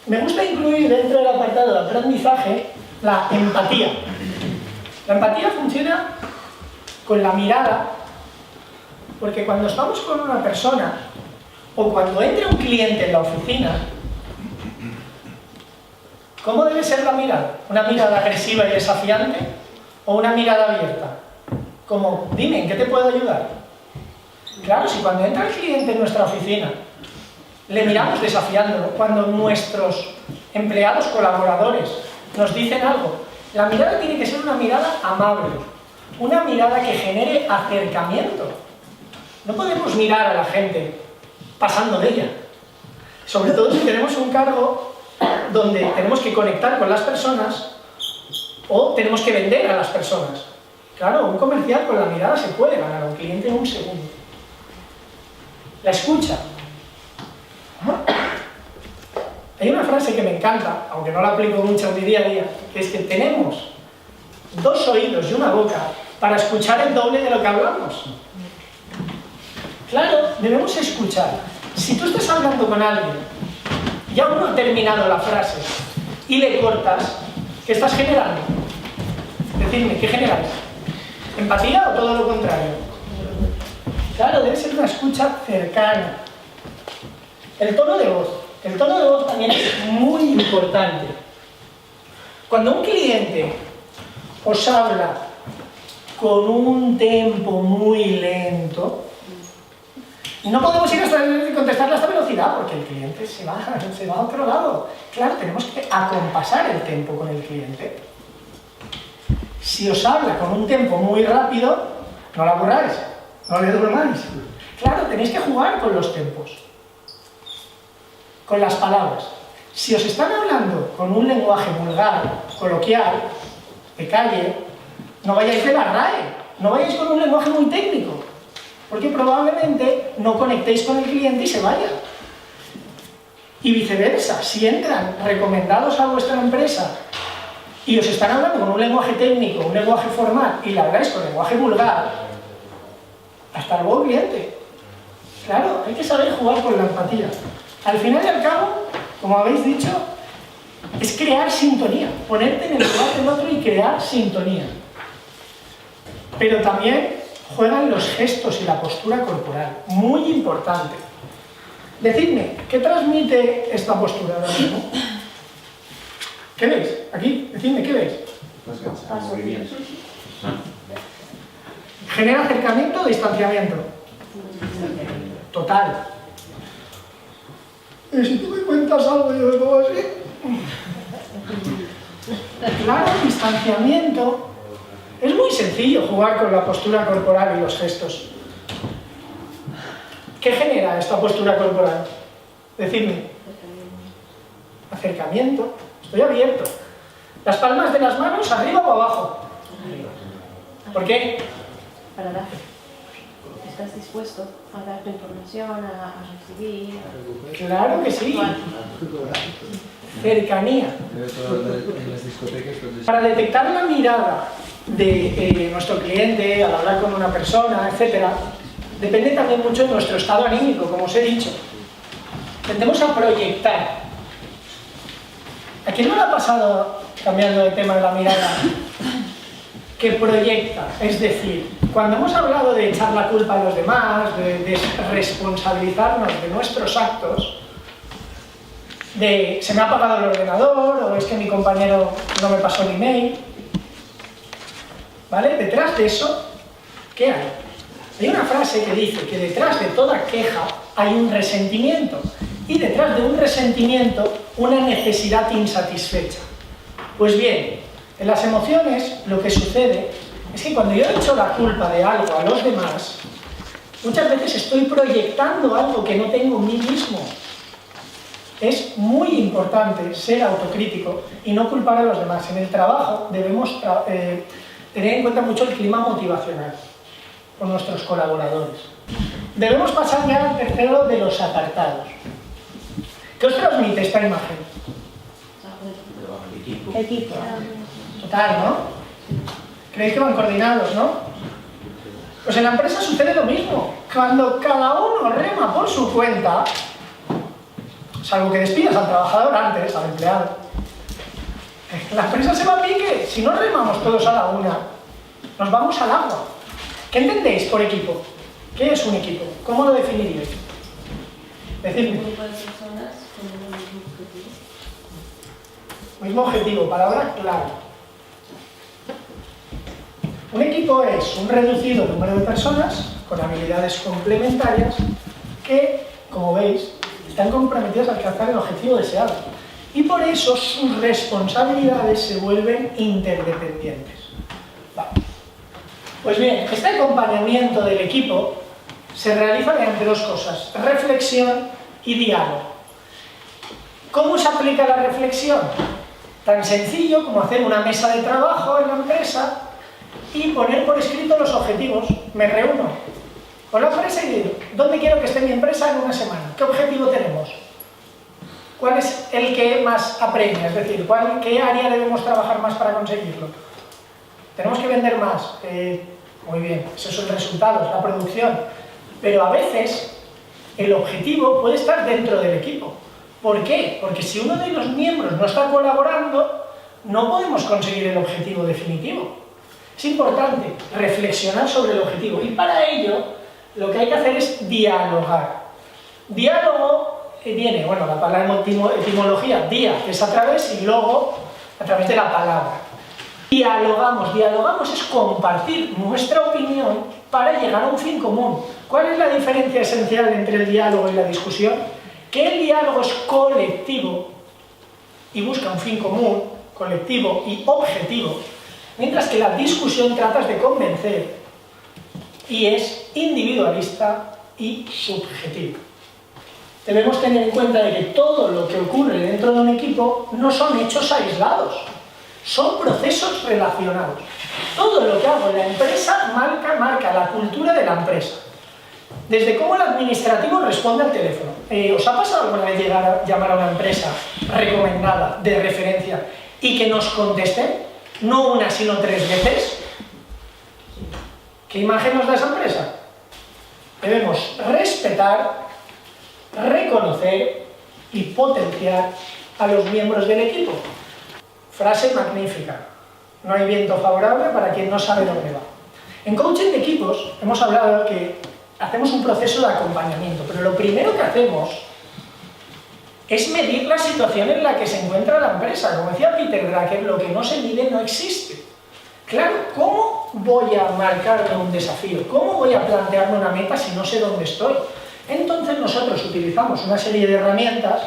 Me gusta incluir dentro del apartado de aprendizaje la empatía. La empatía funciona con la mirada, porque cuando estamos con una persona o cuando entra un cliente en la oficina, ¿cómo debe ser la mirada? ¿Una mirada agresiva y desafiante o una mirada abierta? Como, dime, ¿en qué te puedo ayudar? Claro, si cuando entra el cliente en nuestra oficina le miramos desafiándolo, cuando nuestros empleados, colaboradores, nos dicen algo, la mirada tiene que ser una mirada amable, una mirada que genere acercamiento. No podemos mirar a la gente pasando de ella, sobre todo si tenemos un cargo donde tenemos que conectar con las personas o tenemos que vender a las personas. Claro, un comercial con la mirada se puede ganar a un cliente en un segundo. La escucha. Hay una frase que me encanta, aunque no la aplico mucho en mi día a día, que es que tenemos 2 oídos y una boca para escuchar el doble de lo que hablamos. Claro, debemos escuchar. Si tú estás hablando con alguien y aún no ha terminado la frase y le cortas, ¿qué estás generando? Decidme, ¿qué generas? ¿Empatía o todo lo contrario? Claro, debe ser una escucha cercana, El tono de voz. El tono de voz también es muy importante. Cuando un cliente os habla con un tempo muy lento, no podemos ir a contestarle a esta velocidad porque el cliente se va a otro lado. Claro, tenemos que acompasar el tempo con el cliente. Si os habla con un tempo muy rápido, no la aburráis, no le durmáis. Claro, tenéis que jugar con los tempos, con las palabras. Si os están hablando con un lenguaje vulgar, coloquial, de calle, no vayáis de la RAE, no vayáis con un lenguaje muy técnico, porque probablemente no conectéis con el cliente y se vaya. Y viceversa, si entran recomendados a vuestra empresa y os están hablando con un lenguaje técnico, un lenguaje formal, y la habláis con lenguaje vulgar, hasta luego cliente. Claro, hay que saber jugar con la empatía. Al final y al cabo, como habéis dicho, es crear sintonía, ponerte en el lugar del otro y crear sintonía. Pero también juegan los gestos y la postura corporal, muy importante. Decidme, ¿qué transmite esta postura ahora mismo? ¿Qué veis? Aquí, decidme, ¿qué veis? ¿Genera acercamiento o distanciamiento? Total. Y si tú me cuentas algo y yo me pongo así. Claro, distanciamiento. Es muy sencillo jugar con la postura corporal y los gestos. ¿Qué genera esta postura corporal? Decidme. Acercamiento. Estoy abierto. Las palmas de las manos arriba o abajo. ¿Por qué? Para dar. ¿Estás dispuesto a dar tu información, a recibir? Claro que sí. Cercanía. Para detectar la mirada de nuestro cliente al hablar con una persona, etc., depende también mucho de nuestro estado anímico, como os he dicho. Tendemos a proyectar. ¿A quién no le ha pasado, cambiando de tema de la mirada, que proyecta? Es decir, cuando hemos hablado de echar la culpa a los demás, de responsabilizarnos de nuestros actos, de se me ha apagado el ordenador, o es que mi compañero no me pasó el email, ¿vale? Detrás de eso, ¿qué hay? Hay una frase que dice que detrás de toda queja hay un resentimiento, y detrás de un resentimiento, una necesidad insatisfecha. Pues bien, en las emociones lo que sucede es que cuando yo echo la culpa de algo a los demás, muchas veces estoy proyectando algo que no tengo en mí mismo. Es muy importante ser autocrítico y no culpar a los demás. En el trabajo debemos tener en cuenta mucho el clima motivacional con nuestros colaboradores. Debemos pasar ya al tercero de los apartados. ¿Qué os transmite esta imagen? Equipo. Total, ¿no? ¿Creéis que van coordinados, no? Pues en la empresa sucede lo mismo. Cuando cada uno rema por su cuenta, salvo que despidas al trabajador antes, al empleado, la empresa se va a pique. Si no remamos todos a la una, nos vamos al agua. ¿Qué entendéis por equipo? ¿Qué es un equipo? ¿Cómo lo definiríais? Decidme. Un grupo de personas con el mismo objetivo. Mismo objetivo, palabra clave. Un equipo es un reducido número de personas con habilidades complementarias que, como veis, están comprometidas a alcanzar el objetivo deseado. Y por eso sus responsabilidades se vuelven interdependientes. Vale. Pues bien, este acompañamiento del equipo se realiza mediante dos cosas: reflexión y diálogo. ¿Cómo se aplica la reflexión? Tan sencillo como hacer una mesa de trabajo en la empresa y poner por escrito los objetivos. Me reúno con la empresa y digo, ¿dónde quiero que esté mi empresa en una semana? ¿Qué objetivo tenemos? ¿Cuál es el que más apremia? Es decir, ¿qué área debemos trabajar más para conseguirlo? ¿Tenemos que vender más? Muy bien, esos son resultados, la producción. Pero a veces el objetivo puede estar dentro del equipo. ¿Por qué? Porque si uno de los miembros no está colaborando, no podemos conseguir el objetivo definitivo. Es importante reflexionar sobre el objetivo y para ello lo que hay que hacer es dialogar. Diálogo viene, bueno, la palabra etimología, día, que es a través, y logo, a través de la palabra. Dialogamos es compartir nuestra opinión para llegar a un fin común. ¿Cuál es la diferencia esencial entre el diálogo y la discusión? Que el diálogo es colectivo y busca un fin común, colectivo y objetivo, mientras que la discusión tratas de convencer y es individualista y subjetivo. Debemos tener en cuenta de que todo lo que ocurre dentro de un equipo no son hechos aislados, son procesos relacionados. Todo lo que hago en la empresa marca la cultura de la empresa. Desde cómo el administrativo responde al teléfono. ¿Os ha pasado alguna vez llegar a llamar a una empresa recomendada, de referencia, y que nos contesten? No una, sino 3 veces. ¿Qué imagen nos da esa empresa? Debemos respetar, reconocer y potenciar a los miembros del equipo. Frase magnífica. No hay viento favorable para quien no sabe dónde va. En coaching de equipos hemos hablado que hacemos un proceso de acompañamiento, pero lo primero que hacemos es medir la situación en la que se encuentra la empresa. Como decía Peter Drucker, lo que no se mide no existe. Claro, ¿cómo voy a marcarme un desafío? ¿Cómo voy a plantearme una meta si no sé dónde estoy? Entonces nosotros utilizamos una serie de herramientas,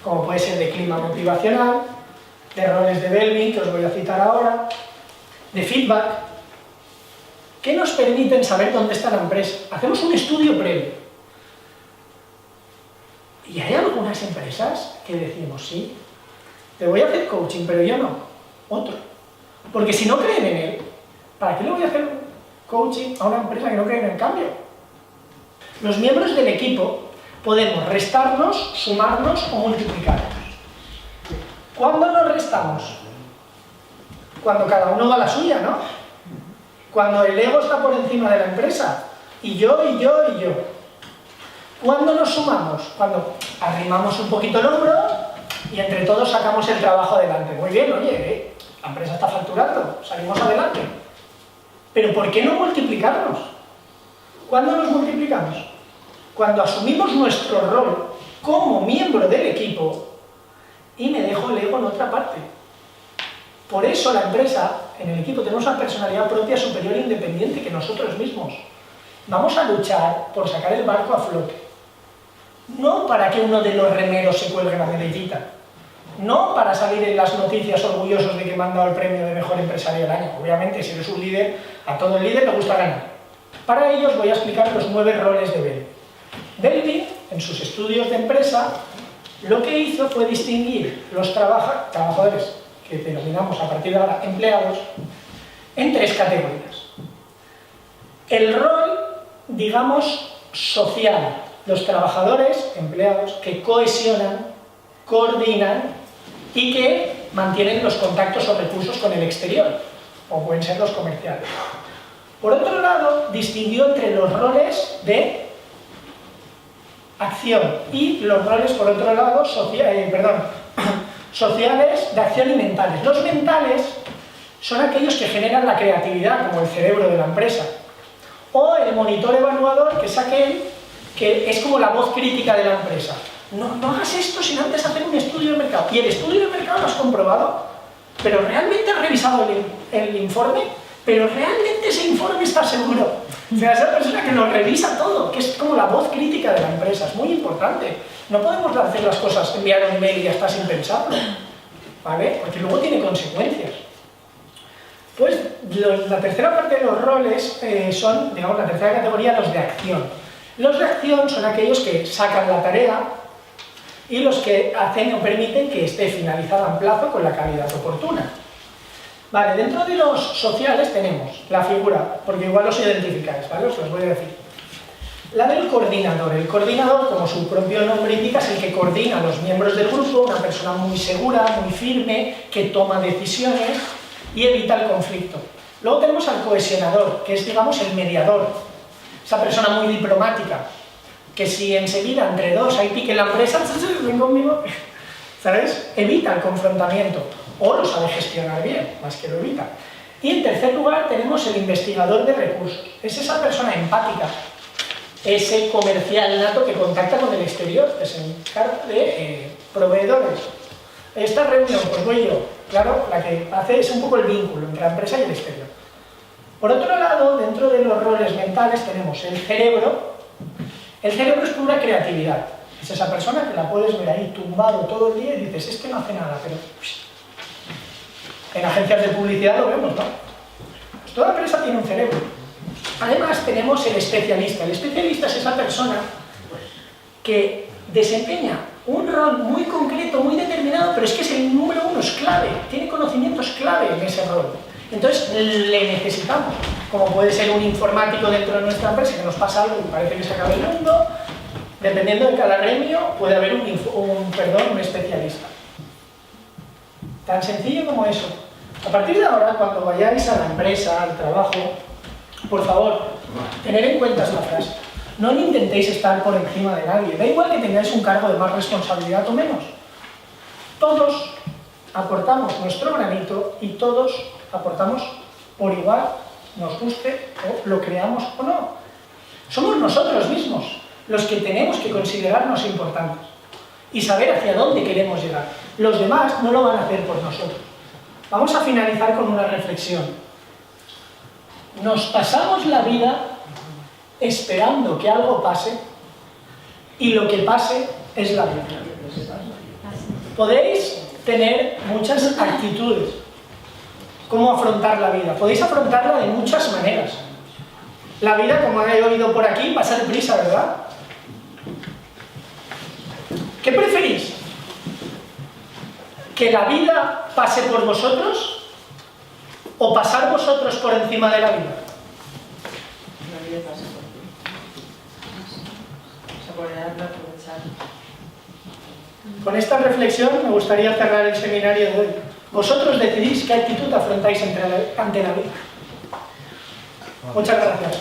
como puede ser de clima motivacional, de roles de Belvin, que os voy a citar ahora, de feedback, que nos permiten saber dónde está la empresa. Hacemos un estudio previo. Y hay algunas empresas que decimos, sí, te voy a hacer coaching, pero yo no, otro. Porque si no creen en él, ¿para qué le voy a hacer coaching a una empresa que no cree en el cambio? Los miembros del equipo podemos restarnos, sumarnos o multiplicarnos. ¿Cuándo nos restamos? Cuando cada uno va a la suya, ¿no? Cuando el ego está por encima de la empresa. Y yo. ¿Cuándo nos sumamos? Cuando arrimamos un poquito el hombro y entre todos sacamos el trabajo adelante. Muy bien, oye, la empresa está facturando, salimos adelante. Pero ¿por qué no multiplicarnos? ¿Cuándo nos multiplicamos? Cuando asumimos nuestro rol como miembro del equipo y me dejo el ego en otra parte. Por eso la empresa, en el equipo, tenemos una personalidad propia, superior e independiente que nosotros mismos. Vamos a luchar por sacar el barco a flote. No para que uno de los remeros se cuelgue la medallita. No para salir en las noticias orgullosos de que me han dado el premio de mejor empresario del año. Obviamente, si eres un líder, a todo el líder le gusta ganar. Para ello os voy a explicar los 9 roles de Belvin. Belvin, en sus estudios de empresa, lo que hizo fue distinguir los trabajadores, que denominamos a partir de ahora empleados, en 3 categorías. El rol, digamos, social. Los trabajadores, empleados, que cohesionan, coordinan y que mantienen los contactos o recursos con el exterior, o pueden ser los comerciales. Por otro lado, distinguió entre los roles de acción y los roles, por otro lado, sociales de acción y mentales. Los mentales son aquellos que generan la creatividad, como el cerebro de la empresa. O el monitor evaluador, que es aquel que es como la voz crítica de la empresa. No hagas esto sin antes hacer un estudio de mercado. ¿Y el estudio de mercado lo has comprobado? ¿Pero realmente has revisado el informe? ¿Pero realmente ese informe está seguro? O sea, esa persona que lo revisa todo, que es como la voz crítica de la empresa, es muy importante. No podemos hacer las cosas, enviar un email y ya está sin pensarlo, ¿vale? Porque luego tiene consecuencias. Pues la tercera parte de los roles son, digamos, la tercera categoría, los de acción. Los de acción son aquellos que sacan la tarea y los que hacen o permiten que esté finalizada en plazo con la calidad oportuna. Vale, dentro de los sociales tenemos la figura, porque igual los identificáis, ¿vale? Os los voy a decir. La del coordinador. El coordinador, como su propio nombre indica, es el que coordina a los miembros del grupo, una persona muy segura, muy firme, que toma decisiones y evita el conflicto. Luego tenemos al cohesionador, que es, digamos, el mediador. Esa persona muy diplomática, que si enseguida entre dos hay pique en la empresa, ven conmigo, ¿sabes? Evita el confrontamiento, o lo sabe gestionar bien, más que lo evita. Y en tercer lugar tenemos el investigador de recursos. Es esa persona empática, ese comercial nato que contacta con el exterior, que se encarga de proveedores. Esta reunión, pues voy yo, claro, la que hace es un poco el vínculo entre la empresa y el exterior. Por otro lado, dentro de los roles mentales tenemos el cerebro. El cerebro es pura creatividad. Es esa persona que la puedes ver ahí tumbado todo el día y dices, es que no hace nada, pero... En agencias de publicidad lo vemos, ¿no? Pues toda empresa tiene un cerebro. Además tenemos el especialista. El especialista es esa persona que desempeña un rol muy concreto, muy determinado, pero es que es el número uno, es clave, tiene conocimientos clave en ese rol. Entonces le necesitamos, como puede ser un informático dentro de nuestra empresa, que nos pasa algo y parece que se acaba el mundo. Dependiendo de cada gremio puede haber un especialista. Tan sencillo como eso. A partir de ahora, cuando vayáis a la empresa, al trabajo, por favor, tened en cuenta esta frase. No intentéis estar por encima de nadie. Da igual que tengáis un cargo de más responsabilidad o menos. Todos aportamos nuestro granito y todos aportamos por igual, nos guste o lo creamos o no. Somos nosotros mismos los que tenemos que considerarnos importantes y saber hacia dónde queremos llegar. Los demás no lo van a hacer por nosotros. Vamos a finalizar con una reflexión. Nos pasamos la vida esperando que algo pase y lo que pase es la vida. Podéis tener muchas actitudes. ¿Cómo afrontar la vida? Podéis afrontarla de muchas maneras. La vida, como he oído por aquí, pasa deprisa, ¿verdad? ¿Qué preferís? ¿Que la vida pase por vosotros o pasar vosotros por encima de la vida? La vida pasa por ti. Saborearla, aprovechar. Con esta reflexión me gustaría cerrar el seminario de hoy. Vosotros decidís qué actitud afrontáis ante la vida. Muchas gracias.